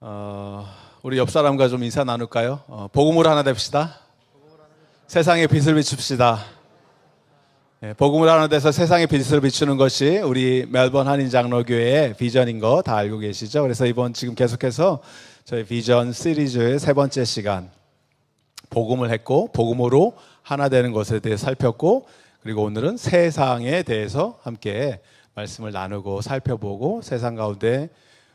어, 우리 옆 사람과 좀 인사 나눌까요? 복음으로 하나 됩시다. 세상에 빛을 비춥시다. 복음으로 하나 돼서 세상에 빛을 비추는 것이 우리 멜번 한인장로교회의 비전인 거 다 알고 계시죠? 그래서 이번 지금 계속해서 저희 비전 시리즈의 세 번째 시간 복음을 했고 복음으로 하나 되는 것에 대해 살폈고, 그리고 오늘은 세상에 대해서 함께 말씀을 나누고 살펴보고 세상 가운데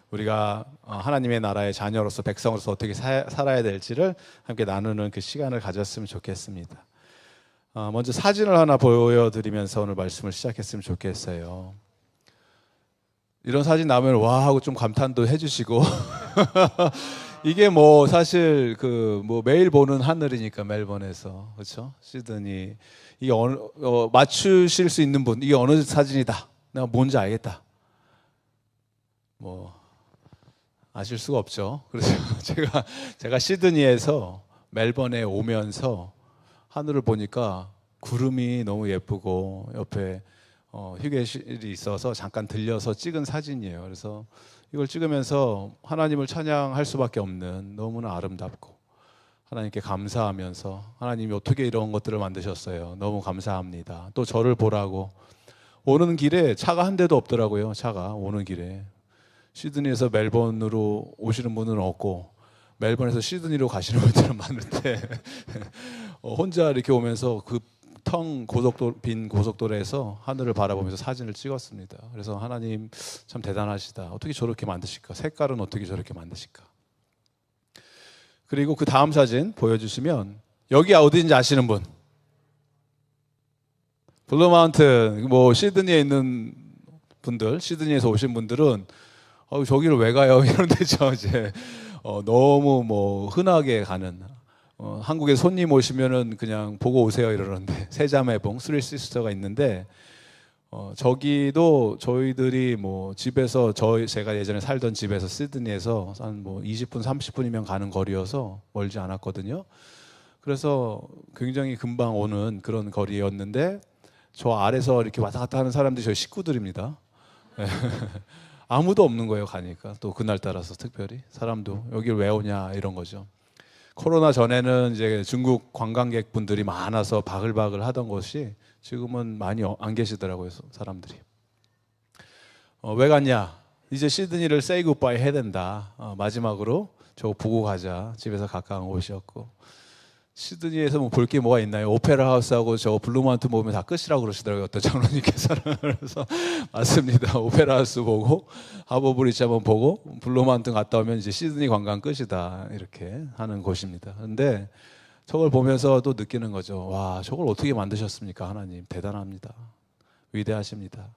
우리가 하나님의 나라의 자녀로서 백성으로서 어떻게 살아야 될지를 함께 나누는 그 시간을 가졌으면 좋겠습니다. 먼저 사진을 하나 보여드리면서 오늘 말씀을 시작했으면 좋겠어요. 이런 사진 나오면 와 하고 좀 감탄도 해주시고 이게 뭐 사실 그 뭐 매일 보는 하늘이니까 멜번에서, 그렇죠? 시드니 이게 맞추실 수 있는 분, 이게 어느 사진이다, 내가 뭔지 알겠다, 뭐 아실 수가 없죠. 그래서 제가 시드니에서 멜번에 오면서 하늘을 보니까 구름이 너무 예쁘고 옆에 휴게실이 있어서 잠깐 들려서 찍은 사진이에요. 그래서 이걸 찍으면서 하나님을 찬양할 수밖에 없는, 너무나 아름답고 하나님께 감사하면서 하나님이 어떻게 이런 것들을 만드셨어요, 너무 감사합니다. 또 저를 보라고 오는 길에 차가 한 대도 없더라고요. 차가 오는 길에 시드니에서 멜번으로 오시는 분은 없고 멜번에서 시드니로 가시는 분들은 많은데 혼자 이렇게 오면서 그 빈 고속도로에서 하늘을 바라보면서 사진을 찍었습니다. 그래서 하나님 참 대단하시다, 어떻게 저렇게 만드실까, 색깔은 어떻게 저렇게 만드실까. 그리고 그 다음 사진 보여주시면, 여기 어디인지 아시는 분? 블루마운튼, 뭐 시드니에 있는 분들, 시드니에서 오신 분들은 저기를 왜 가요? 이런 데죠. 이제 너무 뭐 흔하게 가는, 한국에 손님 오시면은 그냥 보고 오세요 이러는데, 세자매봉 쓰리 시스터가 있는데 저기도 저희들이 뭐 집에서 제가 예전에 살던 집에서 시드니에서 한 뭐 20분 30분이면 가는 거리여서 멀지 않았거든요. 그래서 굉장히 금방 오는 그런 거리였는데, 저 아래서 이렇게 왔다 갔다 하는 사람들이 저희 식구들입니다. 아무도 없는 거예요. 가니까 또 그날 따라서 특별히 사람도 여길 왜 오냐 이런 거죠. 코로나 전에는 이제 중국 관광객분들이 많아서 바글바글 하던 것이 지금은 많이 안 계시더라고요, 사람들이. 왜 갔냐? 이제 시드니를 say goodbye 해야 된다. 마지막으로 저거 보고 가자. 집에서 가까운 곳이었고, 시드니에서 뭐 볼 게 뭐가 있나요? 오페라 하우스하고 저 블루마운트 보면 다 끝이라고 그러시더라고요, 어떤 장로님께서는. 그래서 맞습니다. 오페라 하우스 보고 하버 브리지 한번 보고 블루마운트 갔다 오면 이제 시드니 관광 끝이다, 이렇게 하는 곳입니다. 그런데 저걸 보면서 또 느끼는 거죠. 와, 저걸 어떻게 만드셨습니까? 하나님 대단합니다. 위대하십니다.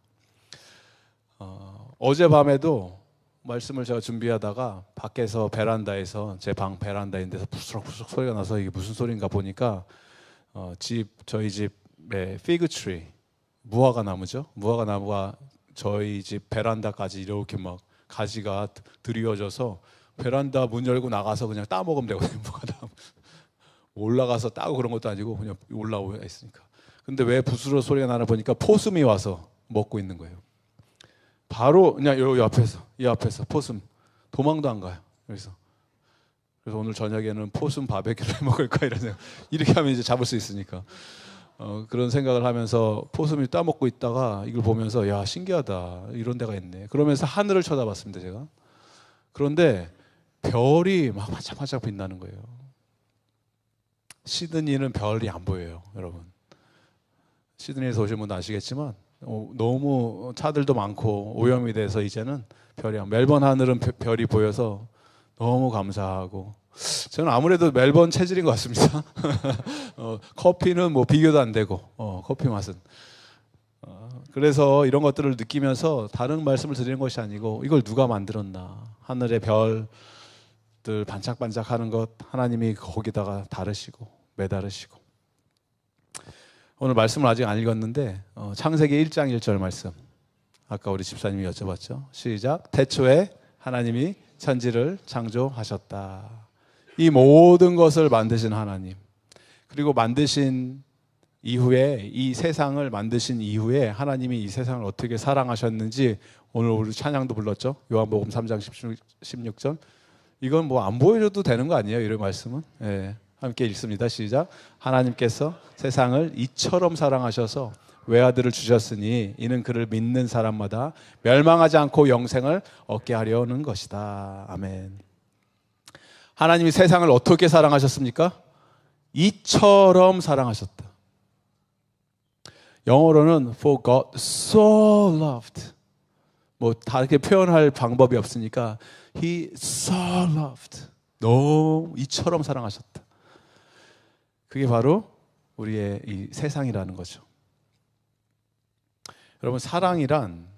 어젯밤에도 말씀을 제가 준비하다가 밖에서 베란다에서, 제 방 베란다인데서 부스럭부스럭 소리가 나서 이게 무슨 소리인가 보니까 저희 집에 피그 트리, 무화과 나무죠. 무화과 나무가 저희 집 베란다까지 이렇게 막 가지가 드리워져서 베란다 문 열고 나가서 그냥 따 먹으면 되거든요. 무화과 나무 올라가서 따고 그런 것도 아니고 그냥 올라와 있으니까. 근데 왜 부스러워 소리가 나나 보니까 포숨이 와서 먹고 있는 거예요. 바로 그냥 이 앞에서 포숨, 도망도 안 가요. 그래서 오늘 저녁에는 포숨 바베큐를 해 먹을까 이런 생각. 이렇게 하면 이제 잡을 수 있으니까 그런 생각을 하면서 포숨이 따먹고 있다가 이걸 보면서 야, 신기하다, 이런 데가 있네. 그러면서 하늘을 쳐다봤습니다, 제가. 그런데 별이 막 반짝반짝 빛나는 거예요. 시드니는 별이 안 보여요, 여러분. 시드니에서 오신 분도 아시겠지만 너무 차들도 많고 오염이 돼서 이제는 멜번 하늘은 별이 보여서 너무 감사하고, 저는 아무래도 멜번 체질인 것 같습니다. 커피는 뭐 비교도 안 되고 커피 맛은. 그래서 이런 것들을 느끼면서 다른 말씀을 드리는 것이 아니고, 이걸 누가 만들었나, 하늘의 별들 반짝반짝하는 것 하나님이 거기다가 매다르시고. 오늘 말씀을 아직 안 읽었는데 창세기 1장 1절 말씀, 아까 우리 집사님이 여쭤봤죠. 시작. 태초에 하나님이 천지를 창조하셨다. 이 모든 것을 만드신 하나님, 그리고 만드신 이후에, 이 세상을 만드신 이후에 하나님이 이 세상을 어떻게 사랑하셨는지 오늘 우리 찬양도 불렀죠. 요한복음 3장 16절 이건 뭐 안 보여줘도 되는 거 아니에요? 이런 말씀은. 예. 함께 읽습니다. 시작. 하나님께서 세상을 이처럼 사랑하셔서 외아들을 주셨으니 이는 그를 믿는 사람마다 멸망하지 않고 영생을 얻게 하려는 것이다. 아멘. 하나님이 세상을 어떻게 사랑하셨습니까? 이처럼 사랑하셨다. 영어로는 For God so loved. 뭐 다르게 표현할 방법이 없으니까 He so loved. 너무 이처럼 사랑하셨다. 그게 바로 우리의 이 세상이라는 거죠. 여러분, 사랑이란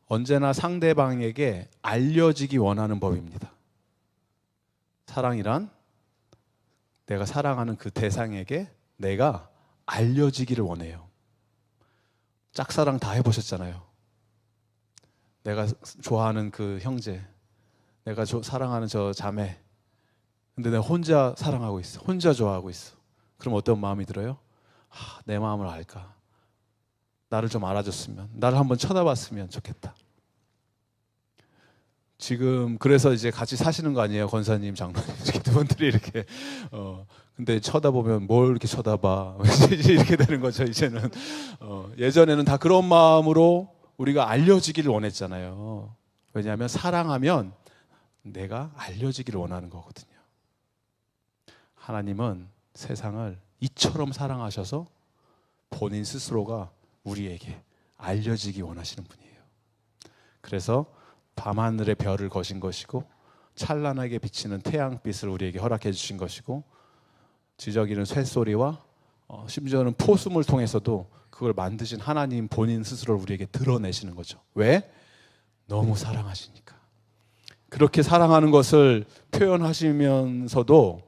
언제나 상대방에게 알려지기 원하는 법입니다. 사랑이란 내가 사랑하는 그 대상에게 내가 알려지기를 원해요. 짝사랑 다 해보셨잖아요. 내가 좋아하는 그 형제, 내가 사랑하는 저 자매, 근데 내가 혼자 사랑하고 있어, 혼자 좋아하고 있어. 그럼 어떤 마음이 들어요? 내 마음을 알까? 나를 좀 알아줬으면, 나를 한번 쳐다봤으면 좋겠다. 지금 그래서 이제 같이 사시는 거 아니에요, 권사님, 장로님 두 분들이 이렇게. 근데 쳐다보면 뭘 이렇게 쳐다봐? 이렇게 되는 거죠, 이제는. 예전에는 다 그런 마음으로 우리가 알려지기를 원했잖아요. 왜냐하면 사랑하면 내가 알려지기를 원하는 거거든요. 하나님은 세상을 이처럼 사랑하셔서 본인 스스로가 우리에게 알려지기 원하시는 분이에요. 그래서 밤하늘의 별을 거신 것이고 찬란하게 비치는 태양빛을 우리에게 허락해 주신 것이고 지저귀는 쇳소리와 심지어는 포숨을 통해서도 그걸 만드신 하나님 본인 스스로를 우리에게 드러내시는 거죠. 왜? 너무 사랑하시니까. 그렇게 사랑하는 것을 표현하시면서도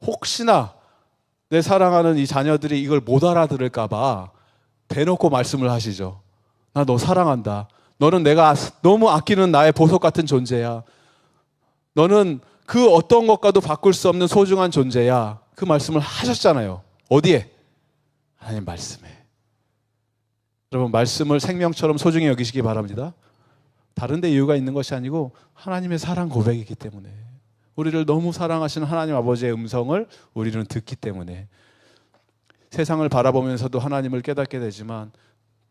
혹시나 내 사랑하는 이 자녀들이 이걸 못 알아들을까 봐 대놓고 말씀을 하시죠. 나 너 사랑한다. 너는 내가 너무 아끼는 나의 보석 같은 존재야. 너는 그 어떤 것과도 바꿀 수 없는 소중한 존재야. 그 말씀을 하셨잖아요. 어디에? 하나님 말씀에. 여러분, 말씀을 생명처럼 소중히 여기시기 바랍니다. 다른 데 이유가 있는 것이 아니고 하나님의 사랑 고백이기 때문에, 우리를 너무 사랑하시는 하나님 아버지의 음성을 우리는 듣기 때문에 세상을 바라보면서도 하나님을 깨닫게 되지만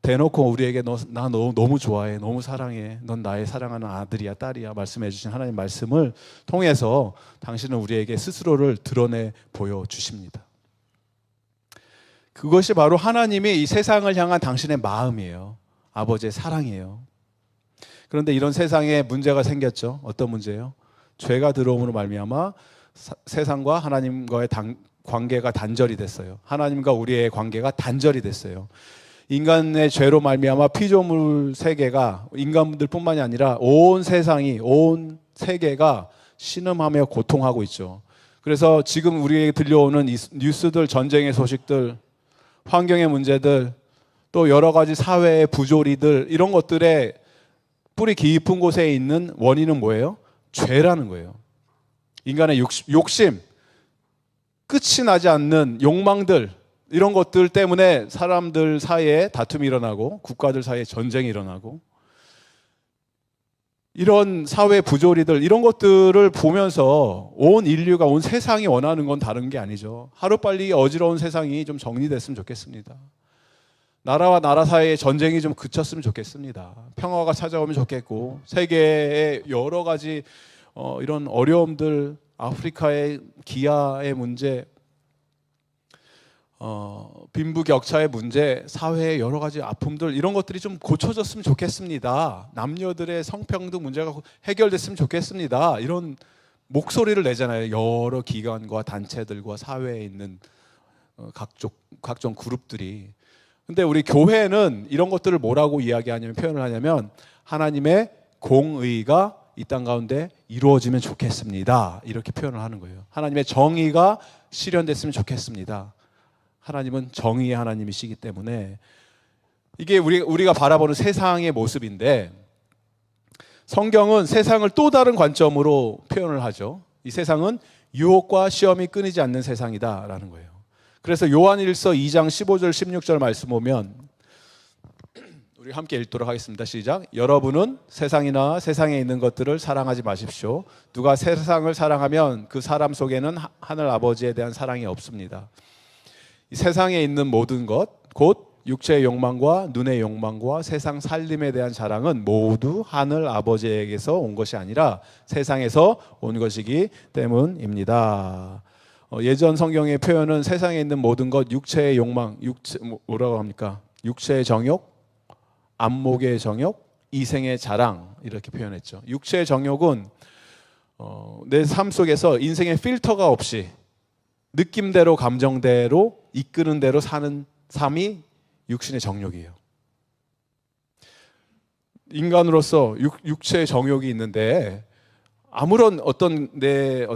대놓고 우리에게 나 너 너무 좋아해, 너무 사랑해, 넌 나의 사랑하는 아들이야, 딸이야 말씀해 주신 하나님 말씀을 통해서 당신은 우리에게 스스로를 드러내 보여주십니다. 그것이 바로 하나님이 이 세상을 향한 당신의 마음이에요. 아버지의 사랑이에요. 그런데 이런 세상에 문제가 생겼죠. 어떤 문제예요? 죄가 들어옴으로 말미암아 세상과 하나님과의 관계가 단절이 됐어요. 하나님과 우리의 관계가 단절이 됐어요. 인간의 죄로 말미암아 피조물 세계가, 인간들뿐만이 아니라 온 세상이, 온 세계가 신음하며 고통하고 있죠. 그래서 지금 우리에게 들려오는 이 뉴스들, 전쟁의 소식들, 환경의 문제들, 또 여러 가지 사회의 부조리들, 이런 것들의 뿌리 깊은 곳에 있는 원인은 뭐예요? 죄라는 거예요. 인간의 욕심, 끝이 나지 않는 욕망들, 이런 것들 때문에 사람들 사이에 다툼이 일어나고 국가들 사이에 전쟁이 일어나고, 이런 사회 부조리들, 이런 것들을 보면서 온 인류가, 온 세상이 원하는 건 다른 게 아니죠. 하루빨리 어지러운 세상이 좀 정리됐으면 좋겠습니다. 나라와 나라 사이의 전쟁이 좀 그쳤으면 좋겠습니다. 평화가 찾아오면 좋겠고, 세계의 여러 가지 이런 어려움들, 아프리카의 기아의 문제, 빈부격차의 문제, 사회의 여러 가지 아픔들, 이런 것들이 좀 고쳐졌으면 좋겠습니다. 남녀들의 성평등 문제가 해결됐으면 좋겠습니다. 이런 목소리를 내잖아요. 여러 기관과 단체들과 사회에 있는 각종 그룹들이. 근데 우리 교회는 이런 것들을 뭐라고 이야기하냐면, 표현을 하냐면, 하나님의 공의가 이 땅 가운데 이루어지면 좋겠습니다. 이렇게 표현을 하는 거예요. 하나님의 정의가 실현됐으면 좋겠습니다. 하나님은 정의의 하나님이시기 때문에 이게 우리가 바라보는 세상의 모습인데, 성경은 세상을 또 다른 관점으로 표현을 하죠. 이 세상은 유혹과 시험이 끊이지 않는 세상이다라는 거예요. 그래서 요한일서 2장 15절 16절 말씀 보면, 우리 함께 읽도록 하겠습니다. 시작. 여러분은 세상이나 세상에 있는 것들을 사랑하지 마십시오. 누가 세상을 사랑하면 그 사람 속에는 하늘 아버지에 대한 사랑이 없습니다. 이 세상에 있는 모든 것, 곧 육체의 욕망과 눈의 욕망과 세상 살림에 대한 자랑은 모두 하늘 아버지에게서 온 것이 아니라 세상에서 온 것이기 때문입니다. 예전 성경의 표현은 세상에 있는 모든 것, 육체의 욕망, 뭐라고 합니까? 육체의 정욕, 안목의 정욕, 이생의 자랑, 이렇게 표현했죠. 육체의 정욕은 내 삶 속에서 인생의 필터가 없이 느낌대로 감정대로 이끄는 대로 사는 삶이 육신의 정욕이에요. 인간으로서 육체의 정욕이 있는데 아무런 내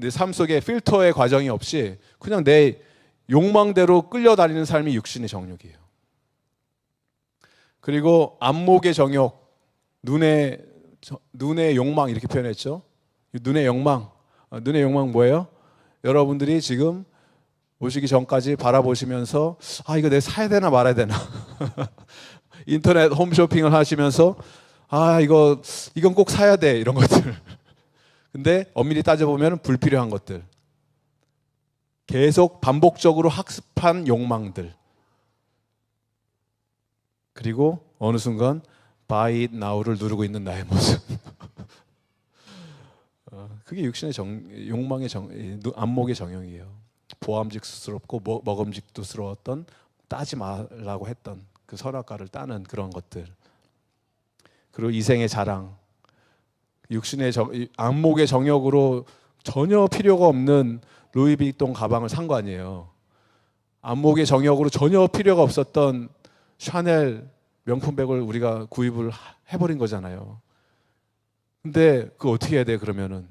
삶 속에 필터의 과정이 없이 그냥 내 욕망대로 끌려다니는 삶이 육신의 정욕이에요. 그리고 안목의 정욕, 눈의 욕망 이렇게 표현했죠. 눈의 욕망 뭐예요? 여러분들이 지금 오시기 전까지 바라보시면서 이거 내가 사야 되나 말아야 되나 인터넷 홈쇼핑을 하시면서 이건 꼭 사야 돼 이런 것들. 근데 엄밀히 따져보면 불필요한 것들, 계속 반복적으로 학습한 욕망들, 그리고 어느 순간 Buy it now를 누르고 있는 나의 모습. 그게 육신의 욕망의 안목의 정욕이에요. 보암직스럽고 먹음직스러웠던 따지 말라고 했던 그 선악과를 따는 그런 것들. 그리고 이생의 자랑, 육신의 안목의 정욕으로 전혀 필요가 없는 루이비통 가방을 산 거 아니에요. 안목의 정욕으로 전혀 필요가 없었던 샤넬 명품백을 우리가 구입을 해버린 거잖아요. 근데 그거 어떻게 해야 돼? 그러면은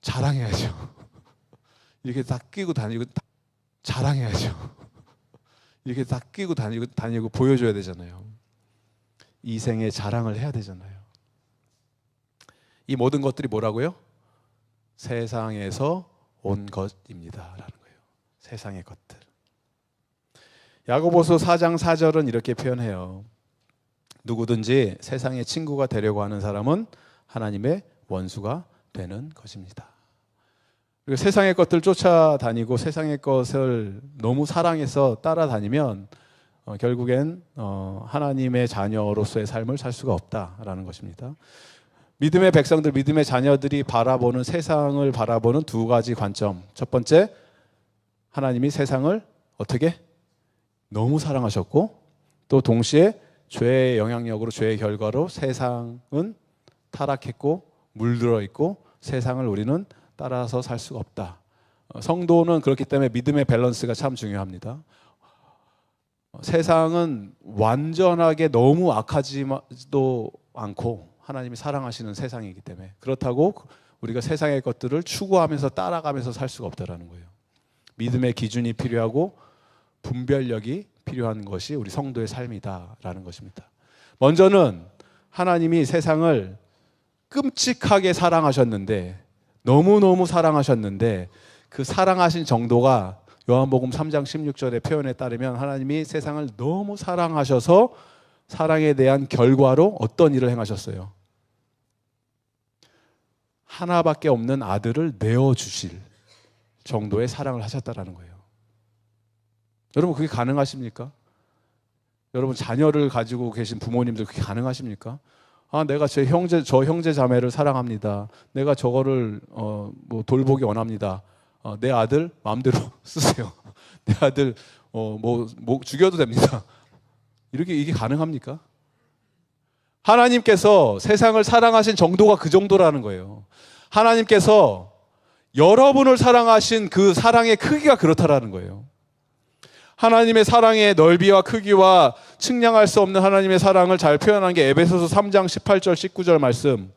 자랑해야죠. 이렇게 다 끼고 다니고 자랑해야죠. 이렇게 다 끼고 다니고 보여줘야 되잖아요. 이생의 자랑을 해야 되잖아요. 이 모든 것들이 뭐라고요? 세상에서 온 것입니다라는 거예요. 세상의 것들. 야고보서 4장 4절은 이렇게 표현해요. 누구든지 세상의 친구가 되려고 하는 사람은 하나님의 원수가 되는 것입니다. 그리고 세상의 것들 쫓아다니고 세상의 것을 너무 사랑해서 따라다니면 결국엔 하나님의 자녀로서의 삶을 살 수가 없다라는 것입니다. 믿음의 백성들, 믿음의 자녀들이 바라보는 세상을 바라보는 두 가지 관점. 첫 번째, 하나님이 세상을 어떻게? 너무 사랑하셨고, 또 동시에 죄의 영향력으로, 죄의 결과로 세상은 타락했고 물들어 있고 세상을 우리는 따라서 살 수가 없다. 성도는 그렇기 때문에 믿음의 밸런스가 참 중요합니다. 세상은 완전하게 너무 악하지도 않고 하나님이 사랑하시는 세상이기 때문에, 그렇다고 우리가 세상의 것들을 추구하면서 따라가면서 살 수가 없다는 거예요. 믿음의 기준이 필요하고 분별력이 필요한 것이 우리 성도의 삶이다라는 것입니다. 먼저는 하나님이 세상을 끔찍하게 사랑하셨는데, 너무너무 사랑하셨는데, 그 사랑하신 정도가 요한복음 3장 16절의 표현에 따르면 하나님이 세상을 너무 사랑하셔서 사랑에 대한 결과로 어떤 일을 행하셨어요? 하나밖에 없는 아들을 내어주실 정도의 사랑을 하셨다는 거예요. 여러분, 그게 가능하십니까? 여러분, 자녀를 가지고 계신 부모님들 그게 가능하십니까? 내가 저 형제 자매를 사랑합니다. 내가 저거를 돌보기 원합니다. 내 아들 마음대로 쓰세요. 내 아들 죽여도 됩니다. 이게 가능합니까? 하나님께서 세상을 사랑하신 정도가 그 정도라는 거예요. 하나님께서 여러분을 사랑하신 그 사랑의 크기가 그렇다라는 거예요. 하나님의 사랑의 넓이와 크기와 측량할 수 없는 하나님의 사랑을 잘 표현한 게 에베소서 3장 18절 19절 말씀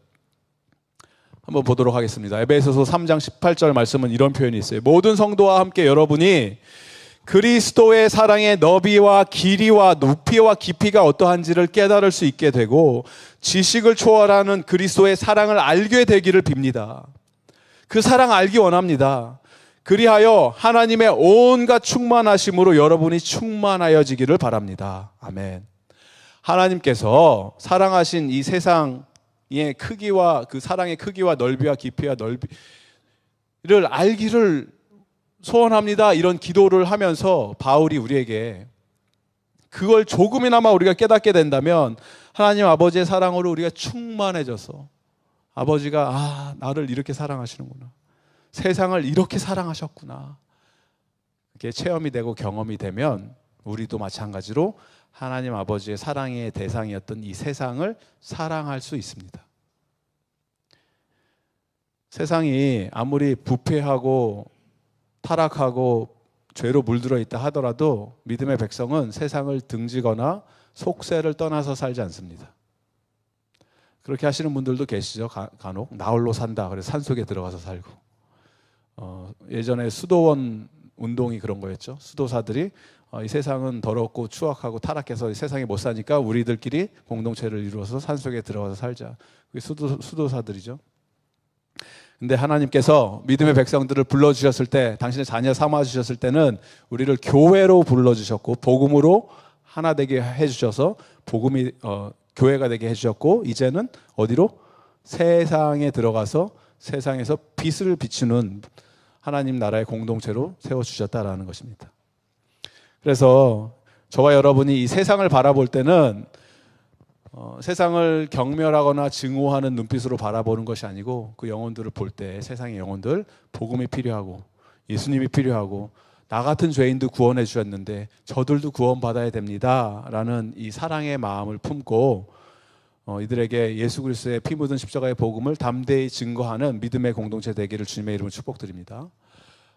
한번 보도록 하겠습니다. 에베소서 3장 18절 말씀은 이런 표현이 있어요. 모든 성도와 함께 여러분이 그리스도의 사랑의 너비와 길이와 높이와 깊이가 어떠한지를 깨달을 수 있게 되고 지식을 초월하는 그리스도의 사랑을 알게 되기를 빕니다. 그 사랑 알기 원합니다. 그리하여 하나님의 온갖 충만하심으로 여러분이 충만하여지기를 바랍니다. 아멘. 하나님께서 사랑하신 이 세상의 크기와 그 사랑의 크기와 넓이와 깊이와 넓이를 알기를 소원합니다. 이런 기도를 하면서 바울이 우리에게 그걸 조금이나마 우리가 깨닫게 된다면 하나님 아버지의 사랑으로 우리가 충만해져서 아버지가 나를 이렇게 사랑하시는구나, 세상을 이렇게 사랑하셨구나, 그게 체험이 되고 경험이 되면 우리도 마찬가지로 하나님 아버지의 사랑의 대상이었던 이 세상을 사랑할 수 있습니다. 세상이 아무리 부패하고 타락하고 죄로 물들어 있다 하더라도 믿음의 백성은 세상을 등지거나 속세를 떠나서 살지 않습니다. 그렇게 하시는 분들도 계시죠. 간혹 나 홀로 산다 그래서 산속에 들어가서 살고, 예전에 수도원 운동이 그런 거였죠. 수도사들이 이 세상은 더럽고 추악하고 타락해서 세상에 못 사니까 우리들끼리 공동체를 이루어서 산속에 들어가서 살자. 그게 수도사들이죠. 근데 하나님께서 믿음의 백성들을 불러주셨을 때, 당신의 자녀 삼아주셨을 때는 우리를 교회로 불러주셨고 복음으로 하나 되게 해주셔서 복음이 교회가 되게 해주셨고, 이제는 어디로? 세상에 들어가서 세상에서 빛을 비추는 하나님 나라의 공동체로 세워주셨다라는 것입니다. 그래서 저와 여러분이 이 세상을 바라볼 때는 세상을 경멸하거나 증오하는 눈빛으로 바라보는 것이 아니고, 그 영혼들을 볼 때 세상의 영혼들, 복음이 필요하고 예수님이 필요하고 나 같은 죄인도 구원해 주셨는데 저들도 구원받아야 됩니다 라는 이 사랑의 마음을 품고 이들에게 예수 그리스도의 피 묻은 십자가의 복음을 담대히 증거하는 믿음의 공동체 되기를 주님의 이름으로 축복드립니다.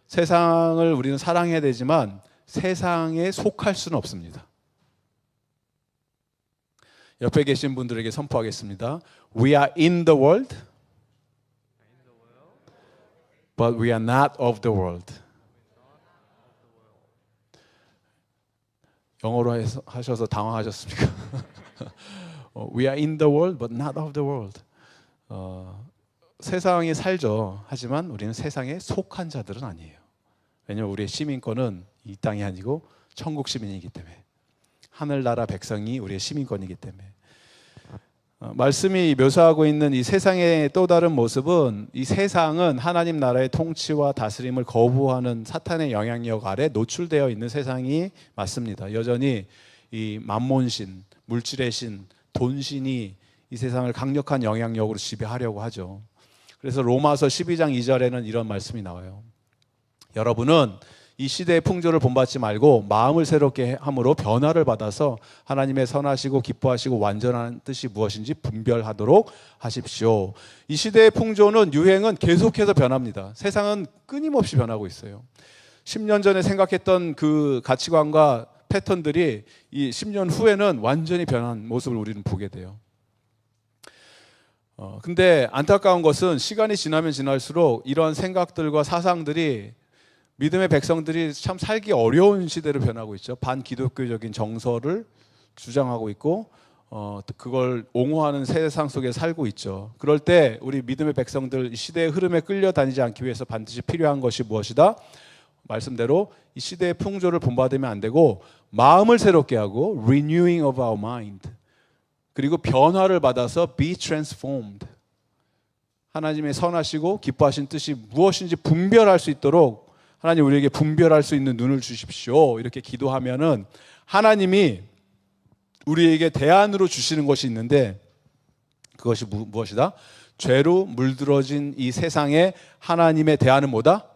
세상을 우리는 사랑해야 되지만 세상에 속할 수는 없습니다. 옆에 계신 분들에게 선포하겠습니다. We are in the world, but we are not of the world. 영어로 하셔서 당황하셨습니까? We are in the world, but not of the world. 세상에 살죠. 하지만 우리는 세상에 속한 자들은 아니에요. 왜냐하면 우리의 시민권은 이 땅이 아니고 천국 시민이기 때문에, 하늘나라 백성이 우리의 시민권이기 때문에. 말씀이 묘사하고 있는 이 세상의 또 다른 모습은, 이 세상은 하나님 나라의 통치와 다스림을 거부하는 사탄의 영향력 아래 노출되어 있는 세상이 맞습니다. 여전히 이 만몬신, 물질의 신, 돈신이 이 세상을 강력한 영향력으로 지배하려고 하죠. 그래서 로마서 12장 2절에는 이런 말씀이 나와요. 여러분은 이 시대의 풍조를 본받지 말고 마음을 새롭게 함으로 변화를 받아서 하나님의 선하시고 기뻐하시고 완전한 뜻이 무엇인지 분별하도록 하십시오. 이 시대의 풍조는, 유행은 계속해서 변합니다. 세상은 끊임없이 변하고 있어요. 10년 전에 생각했던 그 가치관과 패턴들이 이 10년 후에는 완전히 변한 모습을 우리는 보게 돼요. 근데 안타까운 것은 시간이 지나면 지날수록 이런 생각들과 사상들이 믿음의 백성들이 참 살기 어려운 시대로 변하고 있죠. 반기독교적인 정서를 주장하고 있고 그걸 옹호하는 세상 속에 살고 있죠. 그럴 때 우리 믿음의 백성들, 이 시대의 흐름에 끌려다니지 않기 위해서 반드시 필요한 것이 무엇이다? 말씀대로 이 시대의 풍조를 본받으면 안 되고 마음을 새롭게 하고 renewing of our mind, 그리고 변화를 받아서 be transformed, 하나님의 선하시고 기뻐하신 뜻이 무엇인지 분별할 수 있도록 하나님 우리에게 분별할 수 있는 눈을 주십시오. 이렇게 기도하면은 하나님이 우리에게 대안으로 주시는 것이 있는데, 그것이 무엇이다? 죄로 물들어진 이 세상에 하나님의 대안은 뭐다?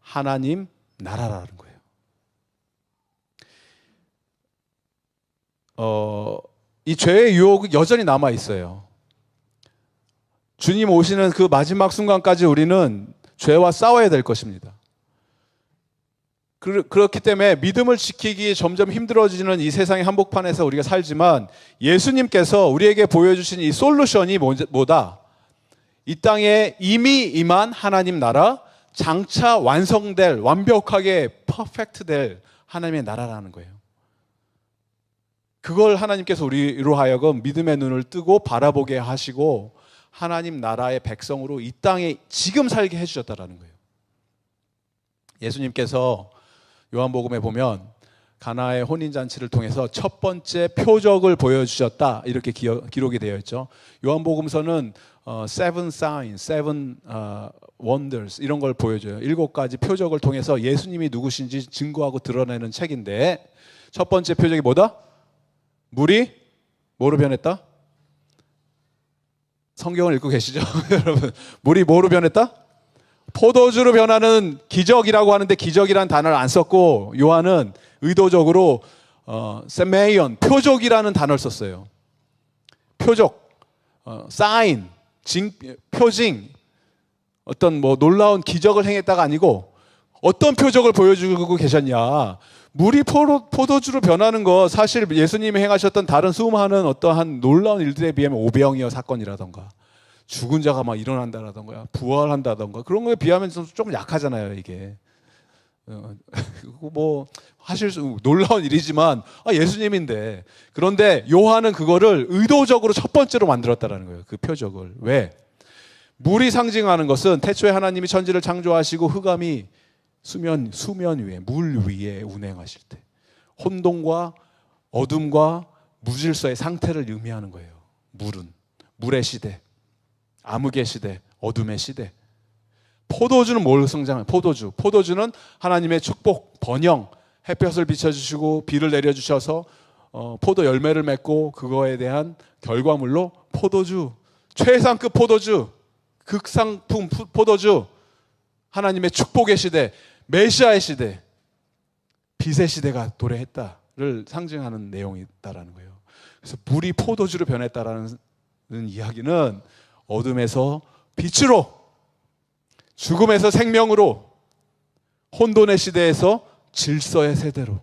하나님 나라라는 거예요. 이 죄의 유혹은 여전히 남아 있어요. 주님 오시는 그 마지막 순간까지 우리는 죄와 싸워야 될 것입니다. 그렇기 때문에 믿음을 지키기 점점 힘들어지는 이 세상의 한복판에서 우리가 살지만, 예수님께서 우리에게 보여주신 이 솔루션이 뭐다? 이 땅에 이미 임한 하나님 나라, 장차 완성될, 완벽하게 퍼펙트 될 하나님의 나라라는 거예요. 그걸 하나님께서 우리로 하여금 믿음의 눈을 뜨고 바라보게 하시고 하나님 나라의 백성으로 이 땅에 지금 살게 해주셨다라는 거예요. 예수님께서 요한복음에 보면 가나의 혼인잔치를 통해서 첫 번째 표적을 보여주셨다 이렇게 기록이 되어 있죠. 요한복음서는 seven signs, seven wonders 이런 걸 보여줘요. 7가지 표적을 통해서 예수님이 누구신지 증거하고 드러내는 책인데, 첫 번째 표적이 뭐다? 물이 뭐로 변했다? 성경을 읽고 계시죠? 여러분, 물이 뭐로 변했다? 포도주로 변하는 기적이라고 하는데 기적이라는 단어를 안 썼고 요한은 의도적으로 세메이언, 표적이라는 단어를 썼어요. 표적, 사인, 표징, 어떤 뭐 놀라운 기적을 행했다가 아니고 어떤 표적을 보여주고 계셨냐. 물이 포도주로 변하는 거 사실 예수님이 행하셨던 다른 수많은 어떠한 놀라운 일들에 비하면 오병이어 사건이라던가 죽은 자가 막 일어난다라던가 부활한다던가 그런 거에 비하면 조금 약하잖아요 이게. 뭐 하실 수 놀라운 일이지만 예수님인데, 그런데 요한은 그거를 의도적으로 첫 번째로 만들었다라는 거예요. 그 표적을. 왜? 물이 상징하는 것은 태초에 하나님이 천지를 창조하시고 흑암이 수면 위에, 물 위에 운행하실 때 혼돈과 어둠과 무질서의 상태를 의미하는 거예요. 물은 물의 시대, 암흑의 시대, 어둠의 시대. 포도주는 뭘 상징해요? 포도주는 하나님의 축복, 번영, 햇볕을 비춰주시고 비를 내려주셔서 포도 열매를 맺고 그거에 대한 결과물로 포도주, 최상급 포도주, 극상품 포도주, 하나님의 축복의 시대, 메시아의 시대, 빛의 시대가 도래했다를 상징하는 내용이 있다라는 거예요. 그래서 물이 포도주로 변했다라는 이야기는 어둠에서 빛으로, 죽음에서 생명으로, 혼돈의 시대에서 질서의 세대로,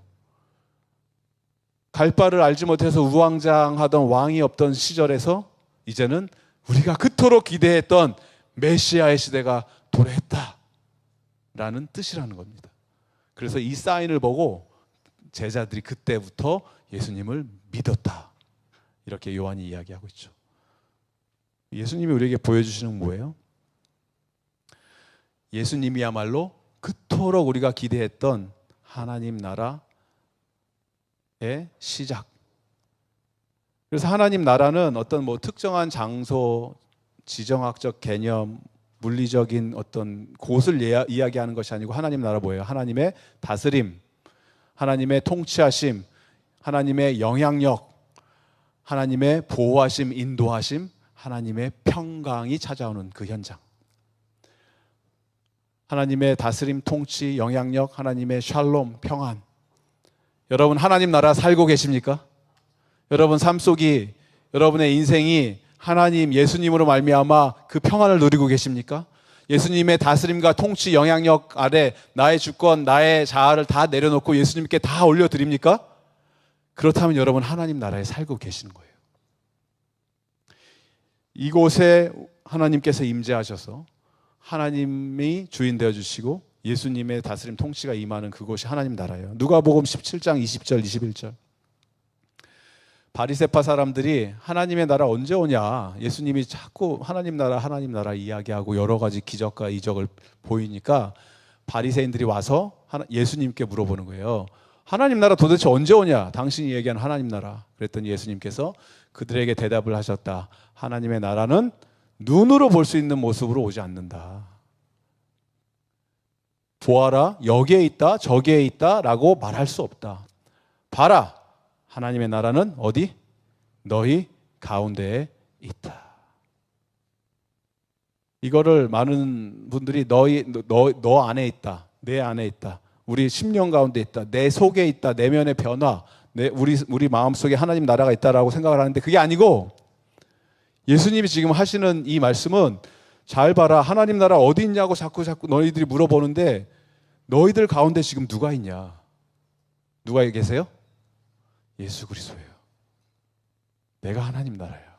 갈 바를 알지 못해서 우왕좌왕하던 왕이 없던 시절에서 이제는 우리가 그토록 기대했던 메시아의 시대가 도래했다라는 뜻이라는 겁니다. 그래서 이 사인을 보고 제자들이 그때부터 예수님을 믿었다, 이렇게 요한이 이야기하고 있죠. 예수님이 우리에게 보여주시는 뭐예요? 예수님이야말로 그토록 우리가 기대했던 하나님 나라의 시작. 그래서 하나님 나라는 어떤 뭐 특정한 장소, 지정학적 개념, 물리적인 어떤 곳을 이야기하는 것이 아니고, 하나님 나라 뭐예요? 하나님의 다스림, 하나님의 통치하심, 하나님의 영향력, 하나님의 보호하심, 인도하심, 하나님의 평강이 찾아오는 그 현장. 하나님의 다스림, 통치, 영향력, 하나님의 샬롬, 평안. 여러분 하나님 나라 살고 계십니까? 여러분 삶 속이, 여러분의 인생이 하나님 예수님으로 말미암아 그 평안을 누리고 계십니까? 예수님의 다스림과 통치, 영향력 아래 나의 주권, 나의 자아를 다 내려놓고 예수님께 다 올려드립니까? 그렇다면 여러분 하나님 나라에 살고 계시는 거예요. 이곳에 하나님께서 임재하셔서 하나님이 주인 되어주시고 예수님의 다스림, 통치가 임하는 그곳이 하나님 나라예요. 누가복음 17장 20절 21절. 바리새파 사람들이 하나님의 나라 언제 오냐, 예수님이 자꾸 하나님 나라 이야기하고 여러 가지 기적과 이적을 보이니까 바리새인들이 와서 예수님께 물어보는 거예요. 하나님 나라 도대체 언제 오냐, 당신이 얘기하는 하나님 나라. 그랬더니 예수님께서 그들에게 대답을 하셨다. 하나님의 나라는 눈으로 볼 수 있는 모습으로 오지 않는다. 보아라, 여기에 있다, 저기에 있다 라고 말할 수 없다. 봐라, 하나님의 나라는 어디? 너희 가운데에 있다. 이거를 많은 분들이 너 안에 있다, 내 안에 있다, 우리 심령 가운데 있다, 내 속에 있다, 내면의 변화, 우리 마음속에 하나님 나라가 있다라고 생각을 하는데 그게 아니고, 예수님이 지금 하시는 이 말씀은 잘 봐라, 하나님 나라 어디 있냐고 자꾸 너희들이 물어보는데 너희들 가운데 지금 누가 있냐? 누가 계세요? 예수 그리스도예요. 내가 하나님 나라야.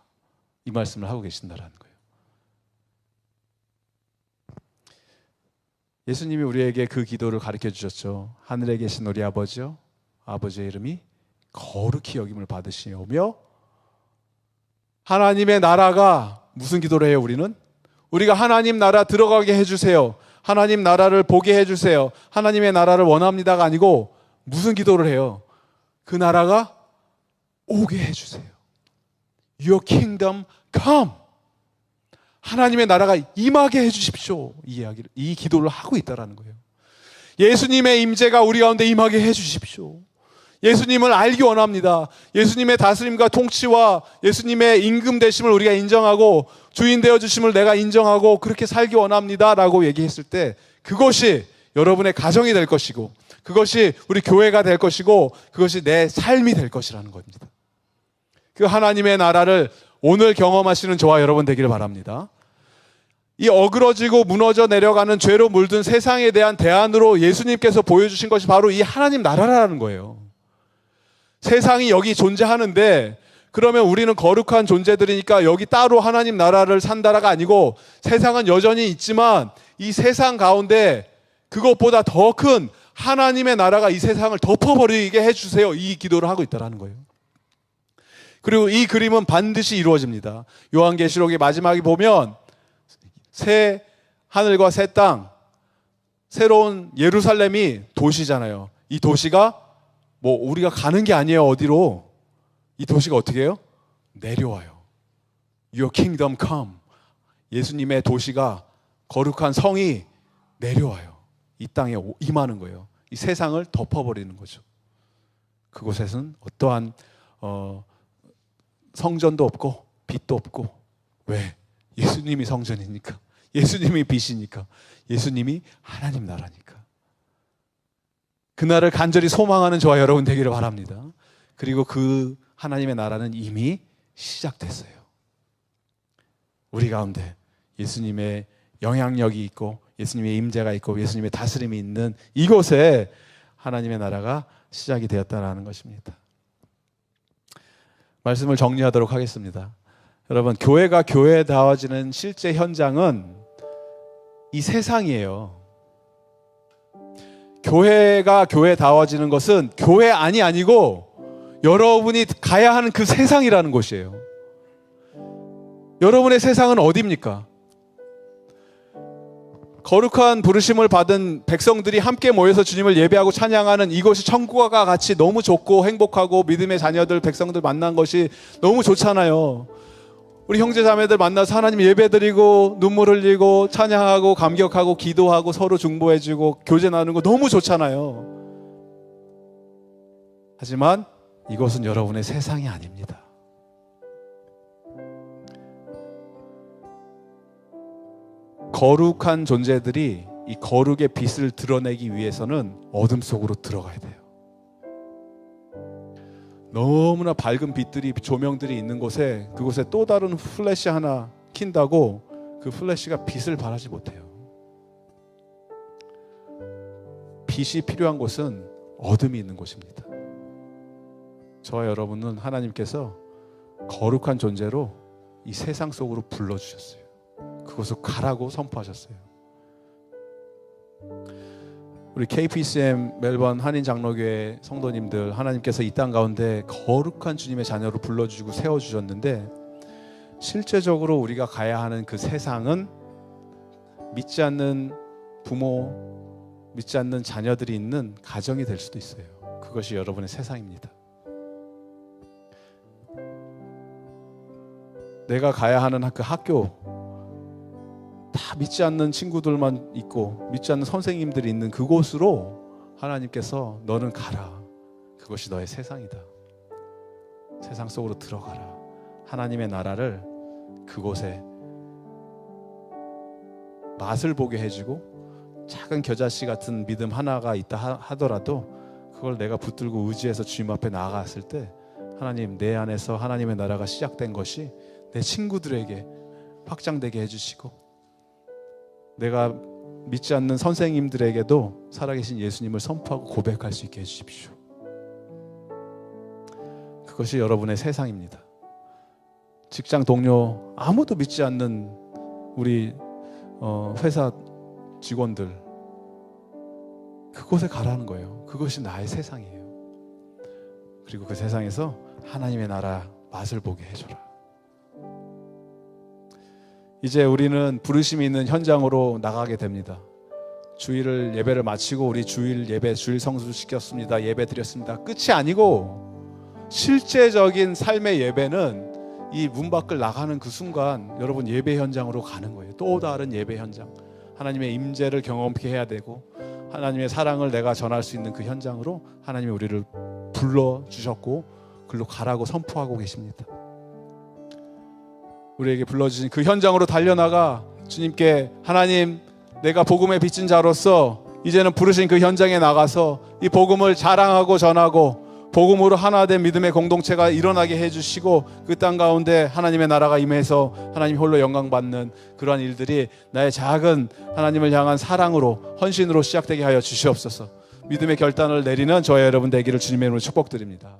이 말씀을 하고 계신다라는 거예요. 예수님이 우리에게 그 기도를 가르쳐 주셨죠. 하늘에 계신 우리 아버지요, 아버지의 이름이 거룩히 여김을 받으시오며, 하나님의 나라가 무슨 기도를 해요? 우리가 하나님 나라 들어가게 해주세요. 하나님 나라를 보게 해주세요. 하나님의 나라를 원합니다가 아니고 무슨 기도를 해요? 그 나라가 오게 해주세요. Your kingdom come. 하나님의 나라가 임하게 해주십시오. 이 기도를 하고 있다라는 거예요. 예수님의 임재가 우리 가운데 임하게 해주십시오. 예수님을 알기 원합니다. 예수님의 다스림과 통치와 예수님의 임금 되심을 우리가 인정하고 주인 되어주심을 내가 인정하고 그렇게 살기 원합니다 라고 얘기했을 때 그것이 여러분의 가정이 될 것이고 그것이 우리 교회가 될 것이고 그것이 내 삶이 될 것이라는 겁니다. 그 하나님의 나라를 오늘 경험하시는 저와 여러분 되기를 바랍니다. 이 어그러지고 무너져 내려가는 죄로 물든 세상에 대한 대안으로 예수님께서 보여주신 것이 바로 이 하나님 나라라는 거예요. 세상이 여기 존재하는데 그러면 우리는 거룩한 존재들이니까 여기 따로 하나님 나라를 산다라가 아니고 세상은 여전히 있지만 이 세상 가운데 그것보다 더 큰 하나님의 나라가 이 세상을 덮어버리게 해주세요. 이 기도를 하고 있다는 거예요. 그리고 이 그림은 반드시 이루어집니다. 요한계시록의 마지막에 보면 새 하늘과 새 땅, 새로운 예루살렘이 도시잖아요. 이 도시가 뭐 우리가 가는 게 아니에요. 어디로? 이 도시가 어떻게 해요? 내려와요. Your kingdom come. 예수님의 도시가 거룩한 성이 내려와요. 이 땅에 임하는 거예요. 이 세상을 덮어버리는 거죠. 그곳에서는 어떠한 성전도 없고 빛도 없고 왜? 예수님이 성전이니까. 예수님이 빛이니까. 예수님이 하나님 나라니까. 그날을 간절히 소망하는 저와 여러분 되기를 바랍니다. 그리고 그 하나님의 나라는 이미 시작됐어요. 우리 가운데 예수님의 영향력이 있고 예수님의 임재가 있고 예수님의 다스림이 있는 이곳에 하나님의 나라가 시작이 되었다는 것입니다. 말씀을 정리하도록 하겠습니다. 여러분, 교회가 교회다워지는 실제 현장은 이 세상이에요. 교회가 교회다워지는 것은 교회 안이 아니고 여러분이 가야 하는 그 세상이라는 곳이에요. 여러분의 세상은 어디입니까? 거룩한 부르심을 받은 백성들이 함께 모여서 주님을 예배하고 찬양하는 이곳이 천국과 같이 너무 좋고 행복하고 믿음의 자녀들, 백성들 만난 것이 너무 좋잖아요. 우리 형제 자매들 만나서 하나님 예배드리고 눈물 흘리고 찬양하고 감격하고 기도하고 서로 중보해주고 교제 나누는 거 너무 좋잖아요. 하지만 이것은 여러분의 세상이 아닙니다. 거룩한 존재들이 이 거룩의 빛을 드러내기 위해서는 어둠 속으로 들어가야 돼요. 너무나 밝은 빛들이, 조명들이 있는 곳에 그곳에 또 다른 플래시 하나 킨다고 그 플래시가 빛을 발하지 못해요. 빛이 필요한 곳은 어둠이 있는 곳입니다. 저와 여러분은 하나님께서 거룩한 존재로 이 세상 속으로 불러주셨어요. 그곳으로 가라고 선포하셨어요. 우리 KPCM 멜번 한인 장로교회 성도님들, 하나님께서 이 땅 가운데 거룩한 주님의 자녀로 불러주시고 세워주셨는데 실제적으로 우리가 가야 하는 그 세상은 믿지 않는 부모, 믿지 않는 자녀들이 있는 가정이 될 수도 있어요. 그것이 여러분의 세상입니다. 내가 가야 하는 그 학교, 다 믿지 않는 친구들만 있고 믿지 않는 선생님들이 있는 그곳으로 하나님께서 너는 가라. 그것이 너의 세상이다. 세상 속으로 들어가라. 하나님의 나라를 그곳에 맛을 보게 해주고 작은 겨자씨 같은 믿음 하나가 있다 하더라도 그걸 내가 붙들고 의지해서 주님 앞에 나아갔을 때 하나님, 내 안에서 하나님의 나라가 시작된 것이 내 친구들에게 확장되게 해주시고 내가 믿지 않는 선생님들에게도 살아계신 예수님을 선포하고 고백할 수 있게 해주십시오. 그것이 여러분의 세상입니다. 직장 동료, 아무도 믿지 않는 우리 회사 직원들, 그곳에 가라는 거예요. 그것이 나의 세상이에요. 그리고 그 세상에서 하나님의 나라 맛을 보게 해줘라. 이제 우리는 부르심이 있는 현장으로 나가게 됩니다. 주일을 예배를 마치고 우리 주일 예배, 주일 성수 시켰습니다. 예배 드렸습니다. 끝이 아니고 실제적인 삶의 예배는 이 문 밖을 나가는 그 순간 여러분 예배 현장으로 가는 거예요. 또 다른 예배 현장. 하나님의 임재를 경험케 해야 되고 하나님의 사랑을 내가 전할 수 있는 그 현장으로 하나님이 우리를 불러주셨고 글로 가라고 선포하고 계십니다. 우리에게 불러주신 그 현장으로 달려나가 주님께 하나님 내가 복음에 빚진 자로서 이제는 부르신 그 현장에 나가서 이 복음을 자랑하고 전하고 복음으로 하나된 믿음의 공동체가 일어나게 해주시고 그 땅 가운데 하나님의 나라가 임해서 하나님 홀로 영광받는 그러한 일들이 나의 작은 하나님을 향한 사랑으로 헌신으로 시작되게 하여 주시옵소서. 믿음의 결단을 내리는 저와 여러분 되기를 주님의 이름으로 축복드립니다.